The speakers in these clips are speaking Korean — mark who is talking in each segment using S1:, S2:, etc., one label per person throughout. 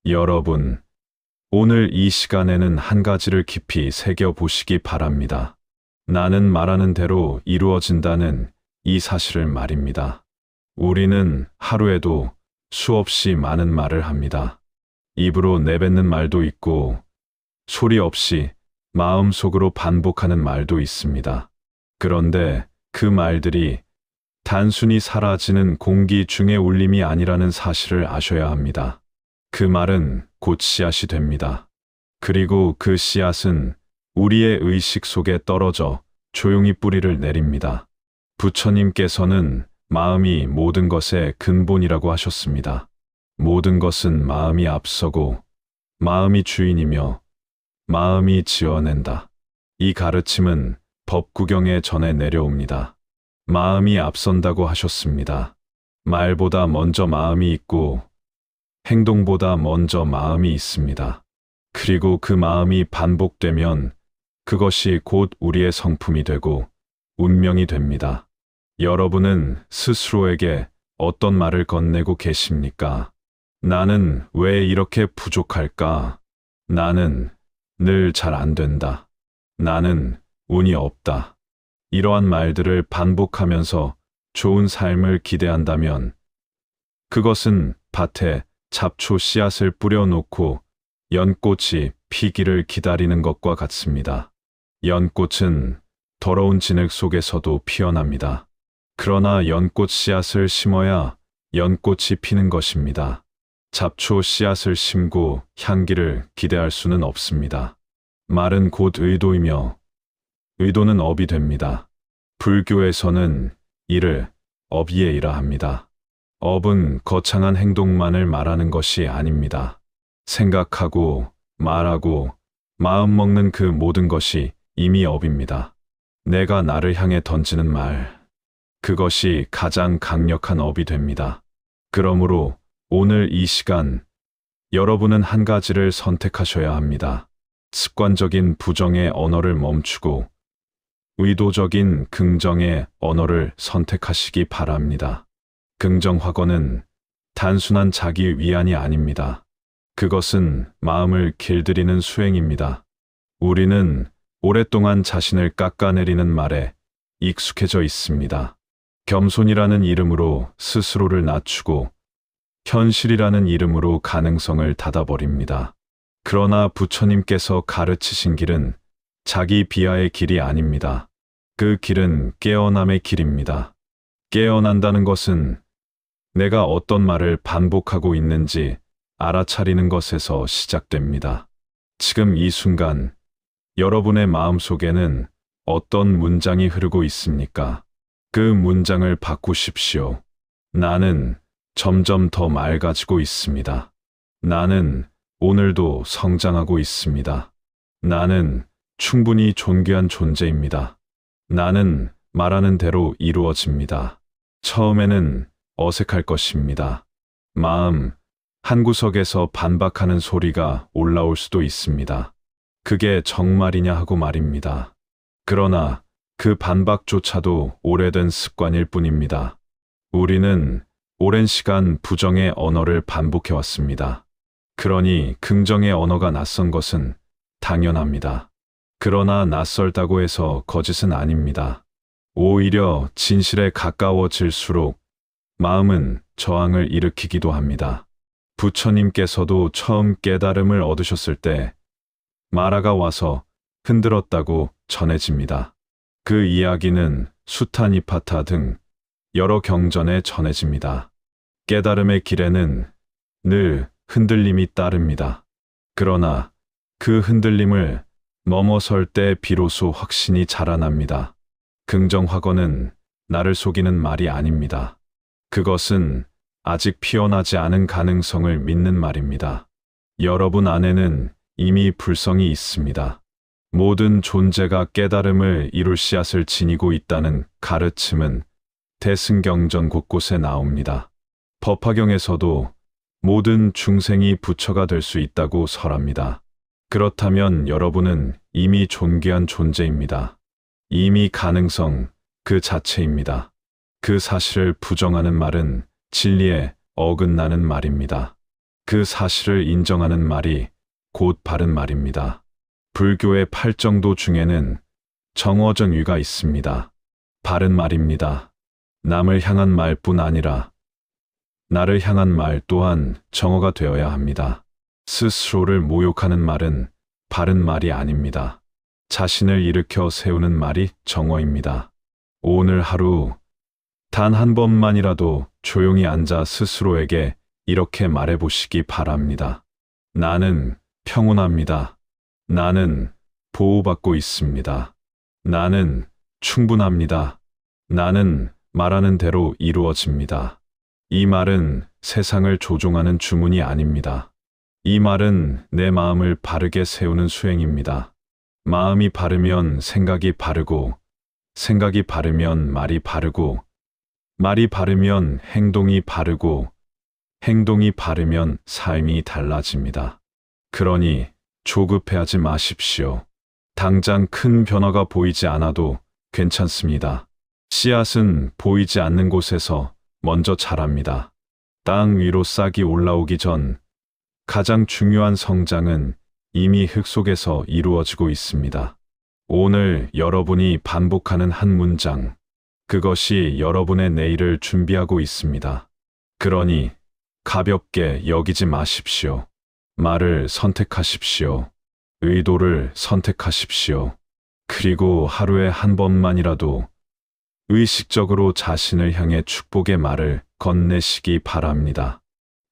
S1: 여러분, 오늘 이 시간에는 한 가지를 깊이 새겨보시기 바랍니다. 나는 말하는 대로 이루어진다는 이 사실을 말입니다. 우리는 하루에도 수없이 많은 말을 합니다. 입으로 내뱉는 말도 있고, 소리 없이 마음속으로 반복하는 말도 있습니다. 그런데 그 말들이 단순히 사라지는 공기 중의 울림이 아니라는 사실을 아셔야 합니다. 그 말은 곧 씨앗이 됩니다. 그리고 그 씨앗은 우리의 의식 속에 떨어져 조용히 뿌리를 내립니다. 부처님께서는 마음이 모든 것의 근본이라고 하셨습니다. 모든 것은 마음이 앞서고 마음이 주인이며 마음이 지어낸다. 이 가르침은 법구경에 전해 내려옵니다. 마음이 앞선다고 하셨습니다. 말보다 먼저 마음이 있고 행동보다 먼저 마음이 있습니다. 그리고 그 마음이 반복되면 그것이 곧 우리의 성품이 되고 운명이 됩니다. 여러분은 스스로에게 어떤 말을 건네고 계십니까? 나는 왜 이렇게 부족할까? 나는 늘 잘 안 된다. 나는 운이 없다. 이러한 말들을 반복하면서 좋은 삶을 기대한다면 그것은 밭에 잡초 씨앗을 뿌려놓고 연꽃이 피기를 기다리는 것과 같습니다. 연꽃은 더러운 진흙 속에서도 피어납니다. 그러나 연꽃 씨앗을 심어야 연꽃이 피는 것입니다. 잡초 씨앗을 심고 향기를 기대할 수는 없습니다. 말은 곧 의도이며 의도는 업이 됩니다. 불교에서는 이를 업이에이라 합니다. 업은 거창한 행동만을 말하는 것이 아닙니다. 생각하고 말하고 마음 먹는 그 모든 것이 이미 업입니다. 내가 나를 향해 던지는 말, 그것이 가장 강력한 업이 됩니다. 그러므로 오늘 이 시간 여러분은 한 가지를 선택하셔야 합니다. 습관적인 부정의 언어를 멈추고 의도적인 긍정의 언어를 선택하시기 바랍니다. 긍정확언은 단순한 자기 위안이 아닙니다. 그것은 마음을 길들이는 수행입니다. 우리는 오랫동안 자신을 깎아내리는 말에 익숙해져 있습니다. 겸손이라는 이름으로 스스로를 낮추고 현실이라는 이름으로 가능성을 닫아버립니다. 그러나 부처님께서 가르치신 길은 자기 비하의 길이 아닙니다. 그 길은 깨어남의 길입니다. 깨어난다는 것은 내가 어떤 말을 반복하고 있는지 알아차리는 것에서 시작됩니다. 지금 이 순간 여러분의 마음속에는 어떤 문장이 흐르고 있습니까? 그 문장을 바꾸십시오. 나는 점점 더 맑아지고 있습니다. 나는 오늘도 성장하고 있습니다. 나는 충분히 존귀한 존재입니다. 나는 말하는 대로 이루어집니다. 처음에는 어색할 것입니다. 마음 한구석에서 반박하는 소리가 올라올 수도 있습니다. 그게 정말이냐 하고 말입니다. 그러나 그 반박조차도 오래된 습관일 뿐입니다. 우리는 오랜 시간 부정의 언어를 반복해왔습니다. 그러니 긍정의 언어가 낯선 것은 당연합니다. 그러나 낯설다고 해서 거짓은 아닙니다. 오히려 진실에 가까워질수록 마음은 저항을 일으키기도 합니다. 부처님께서도 처음 깨달음을 얻으셨을 때 마라가 와서 흔들었다고 전해집니다. 그 이야기는 수타니파타 등 여러 경전에 전해집니다. 깨달음의 길에는 늘 흔들림이 따릅니다. 그러나 그 흔들림을 넘어설 때 비로소 확신이 자라납니다. 긍정확언은 나를 속이는 말이 아닙니다. 그것은 아직 피어나지 않은 가능성을 믿는 말입니다. 여러분 안에는 이미 불성이 있습니다. 모든 존재가 깨달음을 이룰 씨앗을 지니고 있다는 가르침은 대승경전 곳곳에 나옵니다. 법화경에서도 모든 중생이 부처가 될 수 있다고 설합니다. 그렇다면 여러분은 이미 존귀한 존재입니다. 이미 가능성 그 자체입니다. 그 사실을 부정하는 말은 진리에 어긋나는 말입니다. 그 사실을 인정하는 말이 곧 바른 말입니다. 불교의 8정도 중에는 정어정의가 있습니다. 바른 말입니다. 남을 향한 말뿐 아니라 나를 향한 말 또한 정어가 되어야 합니다. 스스로를 모욕하는 말은 바른 말이 아닙니다. 자신을 일으켜 세우는 말이 정어입니다. 오늘 하루 단 한 번만이라도 조용히 앉아 스스로에게 이렇게 말해보시기 바랍니다. 나는 평온합니다. 나는 보호받고 있습니다. 나는 충분합니다. 나는 말하는 대로 이루어집니다. 이 말은 세상을 조종하는 주문이 아닙니다. 이 말은 내 마음을 바르게 세우는 수행입니다. 마음이 바르면 생각이 바르고, 생각이 바르면 말이 바르고, 말이 바르면 행동이 바르고, 행동이 바르면 삶이 달라집니다. 그러니 조급해하지 마십시오. 당장 큰 변화가 보이지 않아도 괜찮습니다. 씨앗은 보이지 않는 곳에서 먼저 자랍니다. 땅 위로 싹이 올라오기 전 가장 중요한 성장은 이미 흙 속에서 이루어지고 있습니다. 오늘 여러분이 반복하는 한 문장, 그것이 여러분의 내일을 준비하고 있습니다. 그러니 가볍게 여기지 마십시오. 말을 선택하십시오. 의도를 선택하십시오. 그리고 하루에 한 번만이라도 의식적으로 자신을 향해 축복의 말을 건네시기 바랍니다.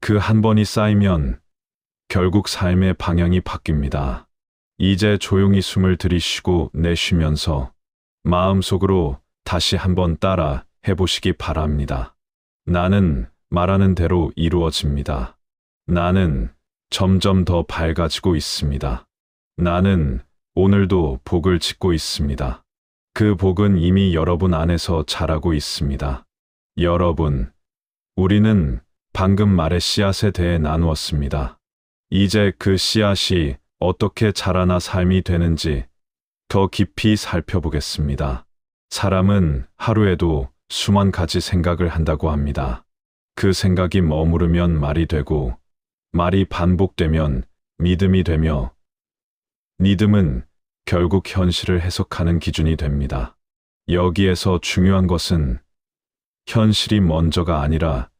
S1: 그 한 번이 쌓이면 결국 삶의 방향이 바뀝니다. 이제 조용히 숨을 들이쉬고 내쉬면서 마음속으로 다시 한번 따라 해보시기 바랍니다. 나는 말하는 대로 이루어집니다. 나는 점점 더 밝아지고 있습니다. 나는 오늘도 복을 짓고 있습니다. 그 복은 이미 여러분 안에서 자라고 있습니다. 여러분, 우리는 방금 말의 씨앗에 대해 나누었습니다. 이제 그 씨앗이 어떻게 자라나 삶이 되는지 더 깊이 살펴보겠습니다. 사람은 하루에도 수만 가지 생각을 한다고 합니다. 그 생각이 머무르면 말이 되고, 말이 반복되면 믿음이 되며, 믿음은 결국 현실을 해석하는 기준이 됩니다. 여기에서 중요한 것은 현실이 먼저가 아니라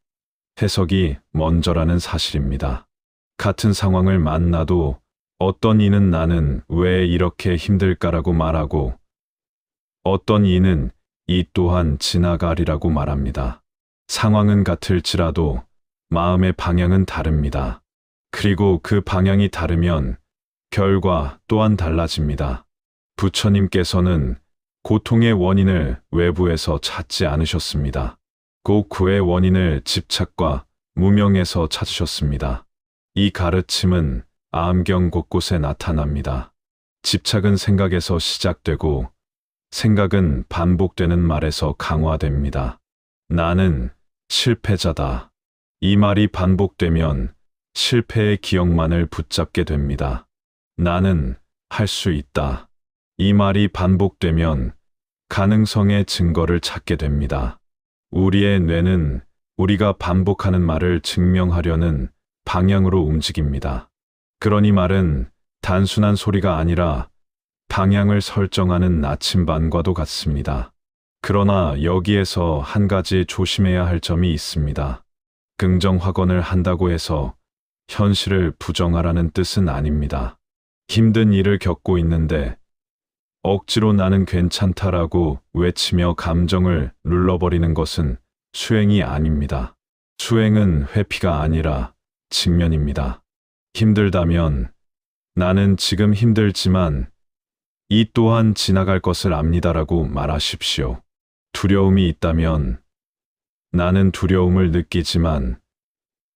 S1: 해석이 먼저라는 사실입니다. 같은 상황을 만나도 어떤 이는 나는 왜 이렇게 힘들까라고 말하고 어떤 이는 이 또한 지나가리라고 말합니다. 상황은 같을지라도 마음의 방향은 다릅니다. 그리고 그 방향이 다르면 결과 또한 달라집니다. 부처님께서는 고통의 원인을 외부에서 찾지 않으셨습니다. 꼭 그의 원인을 집착과 무명에서 찾으셨습니다. 이 가르침은 암경 곳곳에 나타납니다. 집착은 생각에서 시작되고 생각은 반복되는 말에서 강화됩니다. 나는 실패자다. 이 말이 반복되면 실패의 기억만을 붙잡게 됩니다. 나는 할 수 있다. 이 말이 반복되면 가능성의 증거를 찾게 됩니다. 우리의 뇌는 우리가 반복하는 말을 증명하려는 방향으로 움직입니다. 그러니 말은 단순한 소리가 아니라 방향을 설정하는 나침반과도 같습니다. 그러나 여기에서 한 가지 조심해야 할 점이 있습니다. 긍정 확언을 한다고 해서 현실을 부정하라는 뜻은 아닙니다. 힘든 일을 겪고 있는데 억지로 나는 괜찮다라고 외치며 감정을 눌러버리는 것은 수행이 아닙니다. 수행은 회피가 아니라 직면입니다. 힘들다면 나는 지금 힘들지만 이 또한 지나갈 것을 압니다라고 말하십시오. 두려움이 있다면 나는 두려움을 느끼지만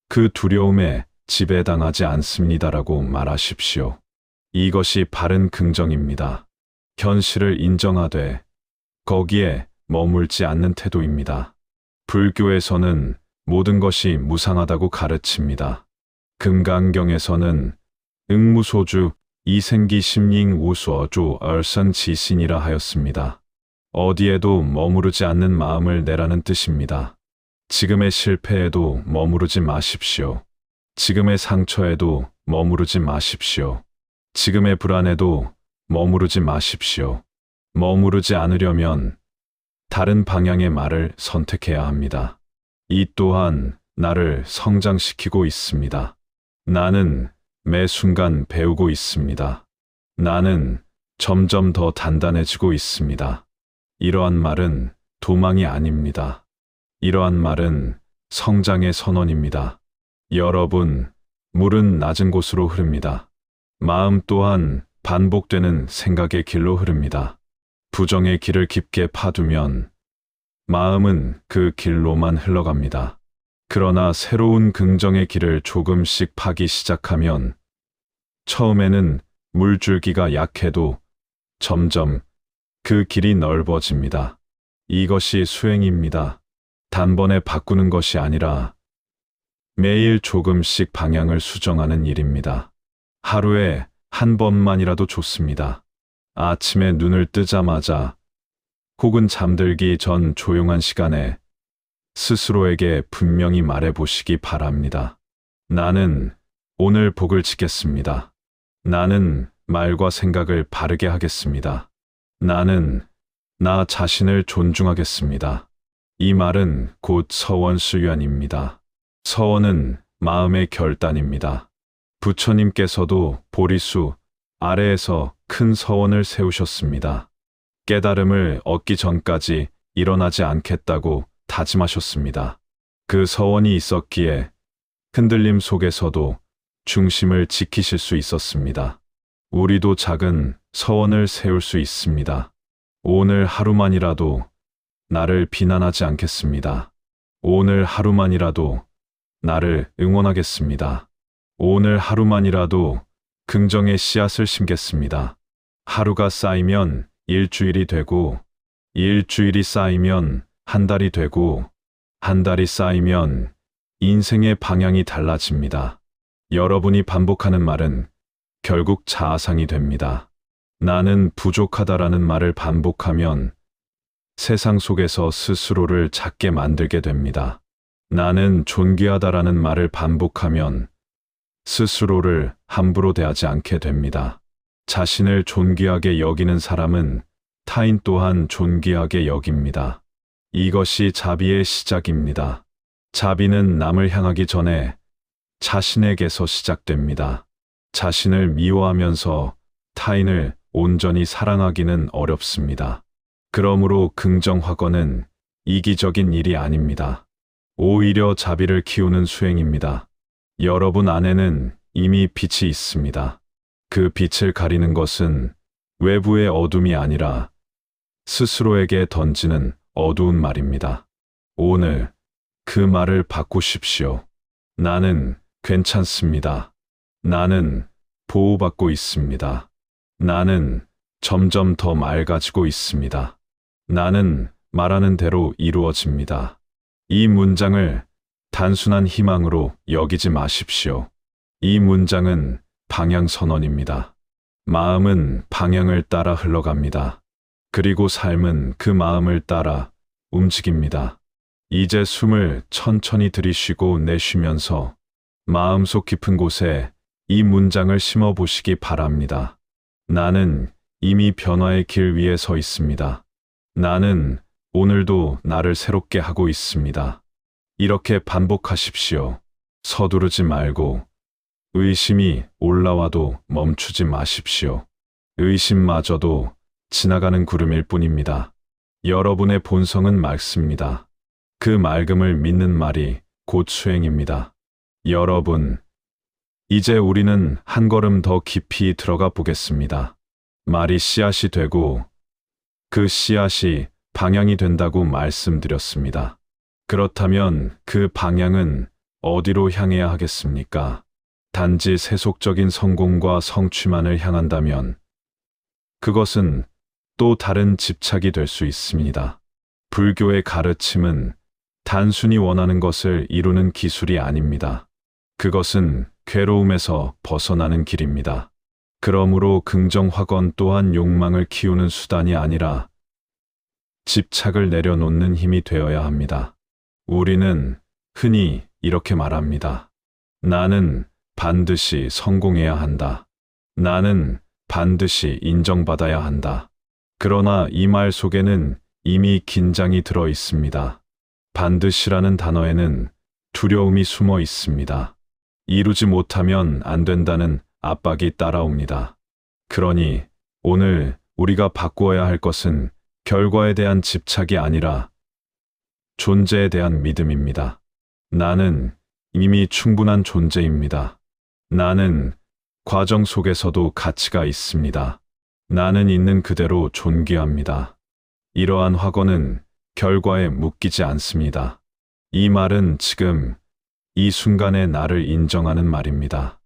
S1: 그 두려움에 지배당하지 않습니다라고 말하십시오. 이것이 바른 긍정입니다. 현실을 인정하되 거기에 머물지 않는 태도입니다. 불교에서는 모든 것이 무상하다고 가르칩니다. 금강경에서는 응무소주 이생기 심링 우수어주 얼선지신이라 하였습니다. 어디에도 머무르지 않는 마음을 내라는 뜻입니다. 지금의 실패에도 머무르지 마십시오. 지금의 상처에도 머무르지 마십시오. 지금의 불안에도 머무르지 마십시오. 머무르지 않으려면 다른 방향의 말을 선택해야 합니다. 이 또한 나를 성장시키고 있습니다. 나는 매 순간 배우고 있습니다. 나는 점점 더 단단해지고 있습니다. 이러한 말은 도망이 아닙니다. 이러한 말은 성장의 선언입니다. 여러분, 물은 낮은 곳으로 흐릅니다. 마음 또한 반복되는 생각의 길로 흐릅니다. 부정의 길을 깊게 파두면 마음은 그 길로만 흘러갑니다. 그러나 새로운 긍정의 길을 조금씩 파기 시작하면 처음에는 물줄기가 약해도 점점 그 길이 넓어집니다. 이것이 수행입니다. 단번에 바꾸는 것이 아니라 매일 조금씩 방향을 수정하는 일입니다. 하루에 한 번만이라도 좋습니다. 아침에 눈을 뜨자마자 혹은 잠들기 전 조용한 시간에 스스로에게 분명히 말해보시기 바랍니다. 나는 오늘 복을 지켰습니다. 나는 말과 생각을 바르게 하겠습니다. 나는 나 자신을 존중하겠습니다. 이 말은 곧 서원수연입니다. 서원은 마음의 결단입니다. 부처님께서도 보리수 아래에서 큰 서원을 세우셨습니다. 깨달음을 얻기 전까지 일어나지 않겠다고 다짐하셨습니다. 그 서원이 있었기에 흔들림 속에서도 중심을 지키실 수 있었습니다. 우리도 작은 서원을 세울 수 있습니다. 오늘 하루만이라도 나를 비난하지 않겠습니다. 오늘 하루만이라도 나를 응원하겠습니다. 오늘 하루만이라도 긍정의 씨앗을 심겠습니다. 하루가 쌓이면 일주일이 되고, 일주일이 쌓이면 한 달이 되고, 한 달이 쌓이면 인생의 방향이 달라집니다. 여러분이 반복하는 말은 결국 자아상이 됩니다. 나는 부족하다라는 말을 반복하면 세상 속에서 스스로를 작게 만들게 됩니다. 나는 존귀하다라는 말을 반복하면 스스로를 함부로 대하지 않게 됩니다. 자신을 존귀하게 여기는 사람은 타인 또한 존귀하게 여깁니다. 이것이 자비의 시작입니다. 자비는 남을 향하기 전에 자신에게서 시작됩니다. 자신을 미워하면서 타인을 온전히 사랑하기는 어렵습니다. 그러므로 긍정화건은 이기적인 일이 아닙니다. 오히려 자비를 키우는 수행입니다. 여러분 안에는 이미 빛이 있습니다. 그 빛을 가리는 것은 외부의 어둠이 아니라 스스로에게 던지는 어두운 말입니다. 오늘 그 말을 바꾸십시오. 나는 괜찮습니다. 나는 보호받고 있습니다. 나는 점점 더 맑아지고 있습니다. 나는 말하는 대로 이루어집니다. 이 문장을 단순한 희망으로 여기지 마십시오. 이 문장은 방향 선언입니다. 마음은 방향을 따라 흘러갑니다. 그리고 삶은 그 마음을 따라 움직입니다. 이제 숨을 천천히 들이쉬고 내쉬면서 마음속 깊은 곳에 이 문장을 심어 보시기 바랍니다. 나는 이미 변화의 길 위에 서 있습니다. 나는 오늘도 나를 새롭게 하고 있습니다. 이렇게 반복하십시오. 서두르지 말고 의심이 올라와도 멈추지 마십시오. 의심마저도 지나가는 구름일 뿐입니다. 여러분의 본성은 맑습니다. 그 맑음을 믿는 말이 곧 수행입니다. 여러분, 이제 우리는 한 걸음 더 깊이 들어가 보겠습니다. 말이 씨앗이 되고 그 씨앗이 방향이 된다고 말씀드렸습니다. 그렇다면 그 방향은 어디로 향해야 하겠습니까? 단지 세속적인 성공과 성취만을 향한다면 그것은 또 다른 집착이 될 수 있습니다. 불교의 가르침은 단순히 원하는 것을 이루는 기술이 아닙니다. 그것은 괴로움에서 벗어나는 길입니다. 그러므로 긍정화건 또한 욕망을 키우는 수단이 아니라 집착을 내려놓는 힘이 되어야 합니다. 우리는 흔히 이렇게 말합니다. 나는 반드시 성공해야 한다. 나는 반드시 인정받아야 한다. 그러나 이 말 속에는 이미 긴장이 들어 있습니다. 반드시라는 단어에는 두려움이 숨어 있습니다. 이루지 못하면 안 된다는 압박이 따라옵니다. 그러니 오늘 우리가 바꾸어야 할 것은 결과에 대한 집착이 아니라 존재에 대한 믿음입니다. 나는 이미 충분한 존재입니다. 나는 과정 속에서도 가치가 있습니다. 나는 있는 그대로 존귀합니다. 이러한 확언은 결과에 묶이지 않습니다. 이 말은 지금 이 순간의 나를 인정하는 말입니다.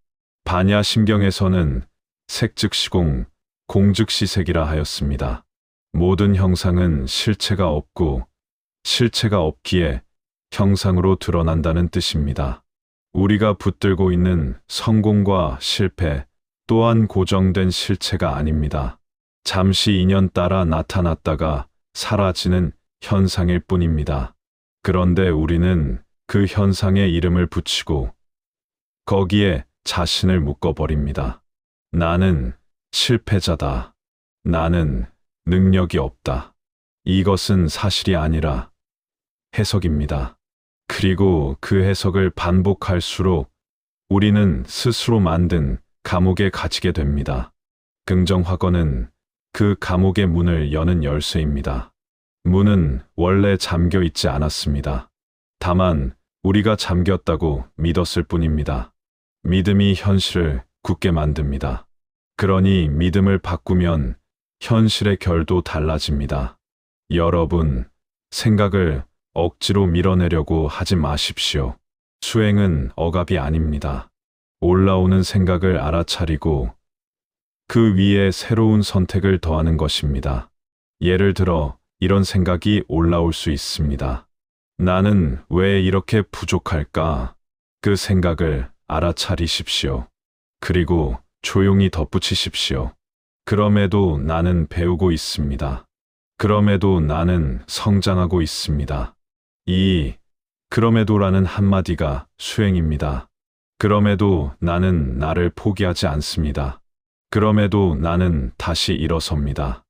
S1: 반야심경에서는 색즉시공, 공즉시색이라 하였습니다. 모든 형상은 실체가 없고 실체가 없기에 형상으로 드러난다는 뜻입니다. 우리가 붙들고 있는 성공과 실패 또한 고정된 실체가 아닙니다. 잠시 인연 따라 나타났다가 사라지는 현상일 뿐입니다. 그런데 우리는 그 현상에 이름을 붙이고 거기에 자신을 묶어버립니다. 나는 실패자다. 나는 능력이 없다. 이것은 사실이 아니라 해석입니다. 그리고 그 해석을 반복할수록 우리는 스스로 만든 감옥에 갇히게 됩니다. 긍정 확언은 그 감옥의 문을 여는 열쇠입니다. 문은 원래 잠겨 있지 않았습니다. 다만 우리가 잠겼다고 믿었을 뿐입니다. 믿음이 현실을 굳게 만듭니다. 그러니 믿음을 바꾸면 현실의 결도 달라집니다. 여러분, 생각을 억지로 밀어내려고 하지 마십시오. 수행은 억압이 아닙니다. 올라오는 생각을 알아차리고 그 위에 새로운 선택을 더하는 것입니다. 예를 들어 이런 생각이 올라올 수 있습니다. 나는 왜 이렇게 부족할까? 그 생각을 알아차리십시오. 그리고 조용히 덧붙이십시오. 그럼에도 나는 배우고 있습니다. 그럼에도 나는 성장하고 있습니다. 이 그럼에도라는 한마디가 수행입니다. 그럼에도 나는 나를 포기하지 않습니다. 그럼에도 나는 다시 일어섭니다.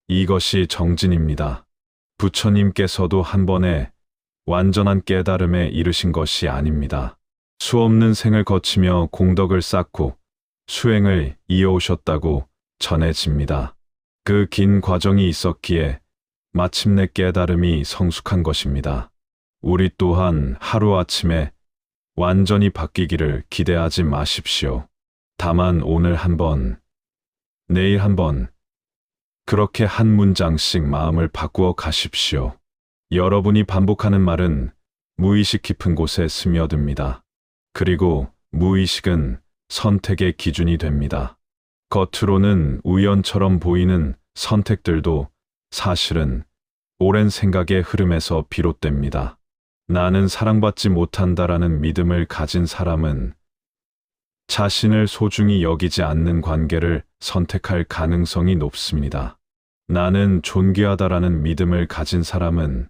S1: 이것이 정진입니다. 부처님께서도 한 번에 완전한 깨달음에 이르신 것이 아닙니다. 수없는 생을 거치며 공덕을 쌓고 수행을 이어오셨다고 전해집니다. 그 긴 과정이 있었기에 마침내 깨달음이 성숙한 것입니다. 우리 또한 하루아침에 완전히 바뀌기를 기대하지 마십시오. 다만 오늘 한 번, 내일 한 번, 그렇게 한 문장씩 마음을 바꾸어 가십시오. 여러분이 반복하는 말은 무의식 깊은 곳에 스며듭니다. 그리고 무의식은 선택의 기준이 됩니다. 겉으로는 우연처럼 보이는 선택들도 사실은 오랜 생각의 흐름에서 비롯됩니다. 나는 사랑받지 못한다라는 믿음을 가진 사람은 자신을 소중히 여기지 않는 관계를 선택할 가능성이 높습니다. 나는 존귀하다라는 믿음을 가진 사람은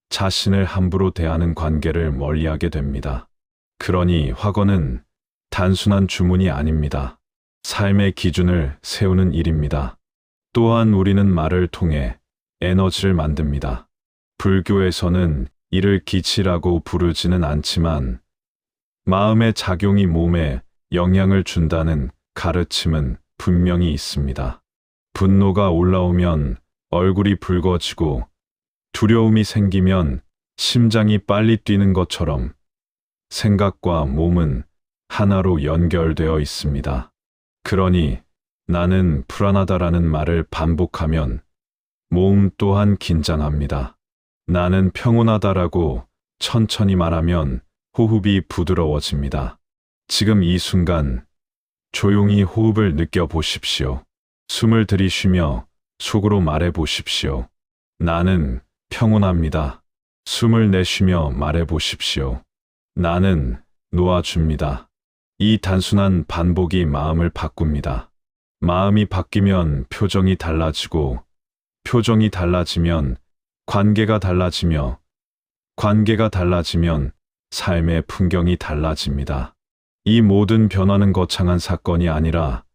S1: 자신을 함부로 대하는 관계를 멀리하게 됩니다. 그러니 확언은 단순한 주문이 아닙니다. 삶의 기준을 세우는 일입니다. 또한 우리는 말을 통해 에너지를 만듭니다. 불교에서는 이를 기치라고 부르지는 않지만 마음의 작용이 몸에 영향을 준다는 가르침은 분명히 있습니다. 분노가 올라오면 얼굴이 붉어지고 두려움이 생기면 심장이 빨리 뛰는 것처럼 생각과 몸은 하나로 연결되어 있습니다. 그러니 나는 불안하다라는 말을 반복하면 몸 또한 긴장합니다. 나는 평온하다라고 천천히 말하면 호흡이 부드러워집니다. 지금 이 순간 조용히 호흡을 느껴보십시오. 숨을 들이쉬며 속으로 말해보십시오. 나는 평온합니다. 숨을 내쉬며 말해보십시오. 나는 놓아줍니다. 이 단순한 반복이 마음을 바꿉니다. 마음이 바뀌면 표정이 달라지고 표정이 달라지면 관계가 달라지며 관계가 달라지면 삶의 풍경이 달라집니다. 이 모든 변화는 거창한 사건이 아니라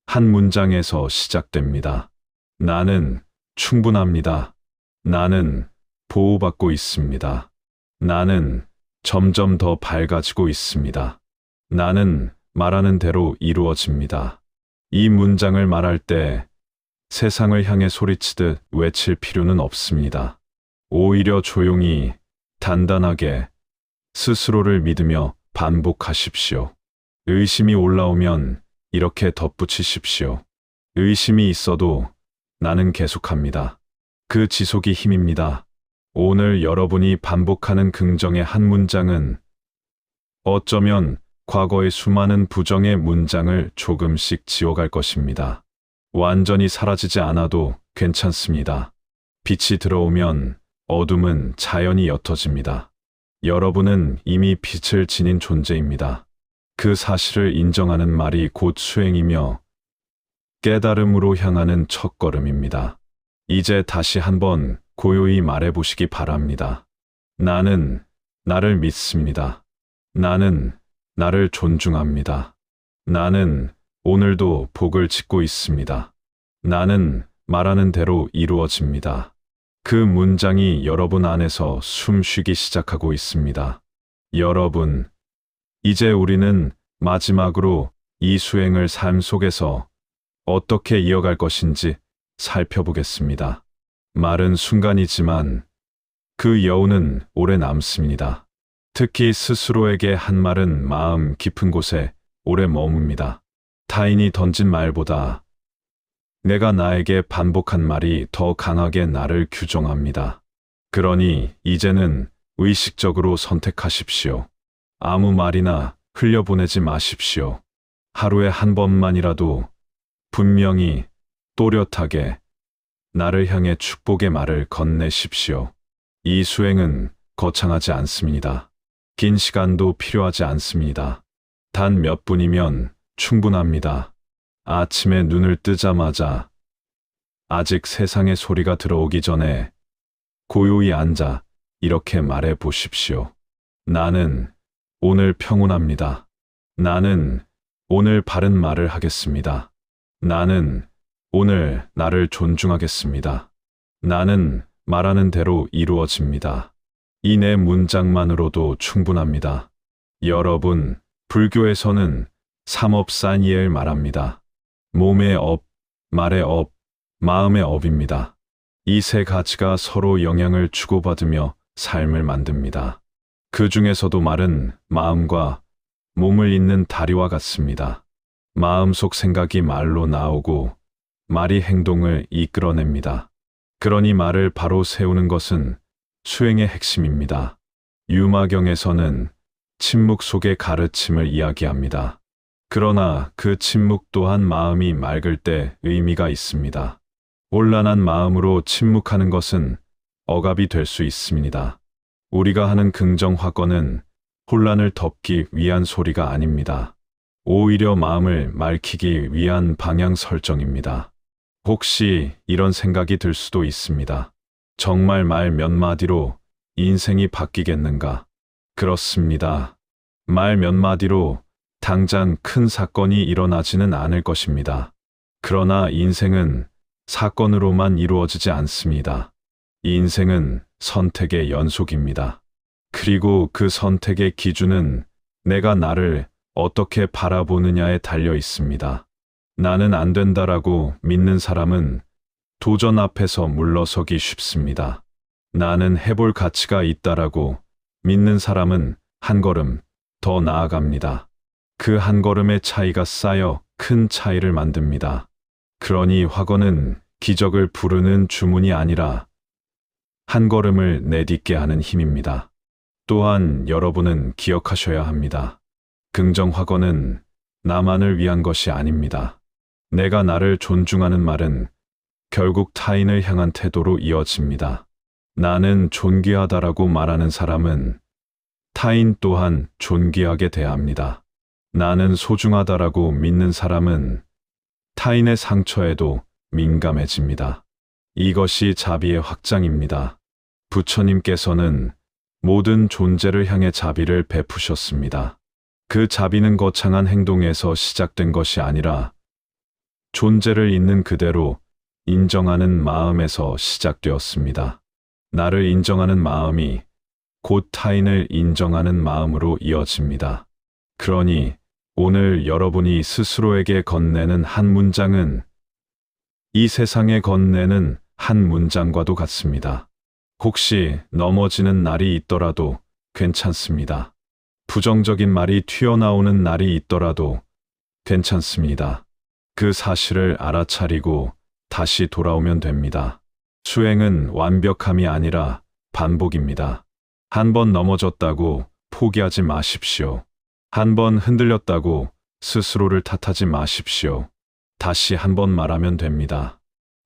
S1: 한 문장에서 시작됩니다. 나는 충분합니다. 나는 보호받고 있습니다. 나는 점점 더 밝아지고 있습니다. 나는 말하는 대로 이루어집니다. 이 문장을 말할 때 세상을 향해 소리치듯 외칠 필요는 없습니다. 오히려 조용히, 단단하게 스스로를 믿으며 반복하십시오. 의심이 올라오면 이렇게 덧붙이십시오. 의심이 있어도 나는 계속합니다. 그 지속이 힘입니다. 오늘 여러분이 반복하는 긍정의 한 문장은 어쩌면 과거의 수많은 부정의 문장을 조금씩 지워갈 것입니다. 완전히 사라지지 않아도 괜찮습니다. 빛이 들어오면 어둠은 자연히 옅어집니다. 여러분은 이미 빛을 지닌 존재입니다. 그 사실을 인정하는 말이 곧 수행이며 깨달음으로 향하는 첫걸음입니다. 이제 다시 한번 고요히 말해보시기 바랍니다. 나는 나를 믿습니다. 나는 나를 존중합니다. 나는 오늘도 복을 짓고 있습니다. 나는 말하는 대로 이루어집니다. 그 문장이 여러분 안에서 숨쉬기 시작하고 있습니다. 여러분, 이제 우리는 마지막으로 이 수행을 삶 속에서 어떻게 이어갈 것인지 살펴보겠습니다. 말은 순간이지만 그 여운은 오래 남습니다. 특히 스스로에게 한 말은 마음 깊은 곳에 오래 머뭅니다. 타인이 던진 말보다 내가 나에게 반복한 말이 더 강하게 나를 규정합니다. 그러니 이제는 의식적으로 선택하십시오. 아무 말이나 흘려보내지 마십시오. 하루에 한 번만이라도 분명히 또렷하게 나를 향해 축복의 말을 건네십시오. 이 수행은 거창하지 않습니다. 긴 시간도 필요하지 않습니다. 단 몇 분이면 충분합니다. 아침에 눈을 뜨자마자 아직 세상의 소리가 들어오기 전에 고요히 앉아 이렇게 말해 보십시오. 나는 오늘 평온합니다. 나는 오늘 바른 말을 하겠습니다. 나는 오늘 나를 존중하겠습니다. 나는 말하는 대로 이루어집니다. 이 네 문장만으로도 충분합니다. 여러분, 불교에서는 삼업산이엘 말합니다. 몸의 업, 말의 업, 마음의 업입니다. 이 세 가지가 서로 영향을 주고받으며 삶을 만듭니다. 그 중에서도 말은 마음과 몸을 잇는 다리와 같습니다. 마음속 생각이 말로 나오고 말이 행동을 이끌어냅니다. 그러니 말을 바로 세우는 것은 수행의 핵심입니다. 유마경에서는 침묵 속의 가르침을 이야기합니다. 그러나 그 침묵 또한 마음이 맑을 때 의미가 있습니다. 혼란한 마음으로 침묵하는 것은 억압이 될 수 있습니다. 우리가 하는 긍정 화건은 혼란을 덮기 위한 소리가 아닙니다. 오히려 마음을 맑히기 위한 방향 설정입니다. 혹시 이런 생각이 들 수도 있습니다. 정말 말 몇 마디로 인생이 바뀌겠는가? 그렇습니다. 말 몇 마디로 당장 큰 사건이 일어나지는 않을 것입니다. 그러나 인생은 사건으로만 이루어지지 않습니다. 인생은 선택의 연속입니다. 그리고 그 선택의 기준은 내가 나를 어떻게 바라보느냐에 달려 있습니다. 나는 안 된다라고 믿는 사람은 도전 앞에서 물러서기 쉽습니다. 나는 해볼 가치가 있다라고 믿는 사람은 한 걸음 더 나아갑니다. 그 한 걸음의 차이가 쌓여 큰 차이를 만듭니다. 그러니 화건은 기적을 부르는 주문이 아니라 한 걸음을 내딛게 하는 힘입니다. 또한 여러분은 기억하셔야 합니다. 긍정 화건은 나만을 위한 것이 아닙니다. 내가 나를 존중하는 말은 결국 타인을 향한 태도로 이어집니다. 나는 존귀하다라고 말하는 사람은 타인 또한 존귀하게 대합니다. 나는 소중하다라고 믿는 사람은 타인의 상처에도 민감해집니다. 이것이 자비의 확장입니다. 부처님께서는 모든 존재를 향해 자비를 베푸셨습니다. 그 자비는 거창한 행동에서 시작된 것이 아니라 존재를 있는 그대로 인정하는 마음에서 시작되었습니다. 나를 인정하는 마음이 곧 타인을 인정하는 마음으로 이어집니다. 그러니 오늘 여러분이 스스로에게 건네는 한 문장은 이 세상에 건네는 한 문장과도 같습니다. 혹시 넘어지는 날이 있더라도 괜찮습니다. 부정적인 말이 튀어나오는 날이 있더라도 괜찮습니다. 그 사실을 알아차리고 다시 돌아오면 됩니다. 수행은 완벽함이 아니라 반복입니다. 한 번 넘어졌다고 포기하지 마십시오. 한 번 흔들렸다고 스스로를 탓하지 마십시오. 다시 한 번 말하면 됩니다.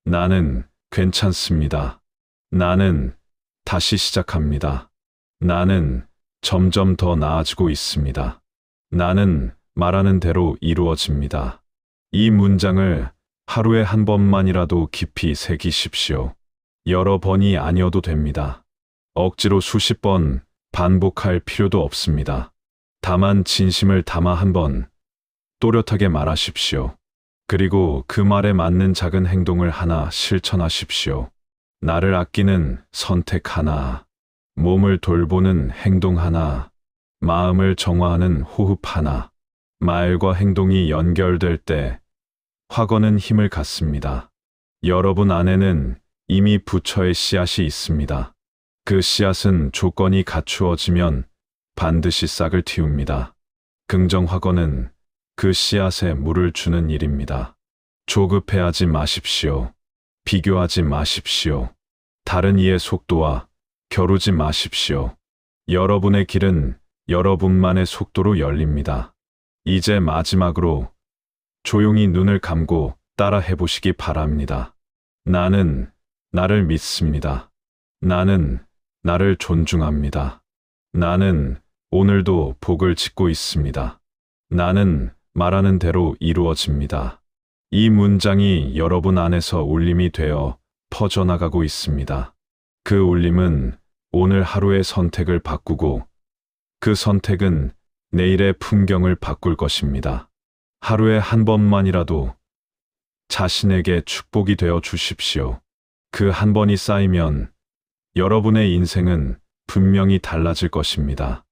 S1: 나는 괜찮습니다. 나는 다시 시작합니다. 나는 점점 더 나아지고 있습니다. 나는 말하는 대로 이루어집니다. 이 문장을 하루에 한 번만이라도 깊이 새기십시오. 여러 번이 아니어도 됩니다. 억지로 수십 번 반복할 필요도 없습니다. 다만 진심을 담아 한 번 또렷하게 말하십시오. 그리고 그 말에 맞는 작은 행동을 하나 실천하십시오. 나를 아끼는 선택 하나, 몸을 돌보는 행동 하나, 마음을 정화하는 호흡 하나. 말과 행동이 연결될 때 확언은 힘을 갖습니다. 여러분 안에는 이미 부처의 씨앗이 있습니다. 그 씨앗은 조건이 갖추어지면 반드시 싹을 틔웁니다. 긍정 확언은 그 씨앗에 물을 주는 일입니다. 조급해하지 마십시오. 비교하지 마십시오. 다른 이의 속도와 겨루지 마십시오. 여러분의 길은 여러분만의 속도로 열립니다. 이제 마지막으로 조용히 눈을 감고 따라 해보시기 바랍니다. 나는 나를 믿습니다. 나는 나를 존중합니다. 나는 오늘도 복을 짓고 있습니다. 나는 말하는 대로 이루어집니다. 이 문장이 여러분 안에서 울림이 되어 퍼져나가고 있습니다. 그 울림은 오늘 하루의 선택을 바꾸고 그 선택은 내일의 풍경을 바꿀 것입니다. 하루에 한 번만이라도 자신에게 축복이 되어 주십시오. 그 한 번이 쌓이면 여러분의 인생은 분명히 달라질 것입니다.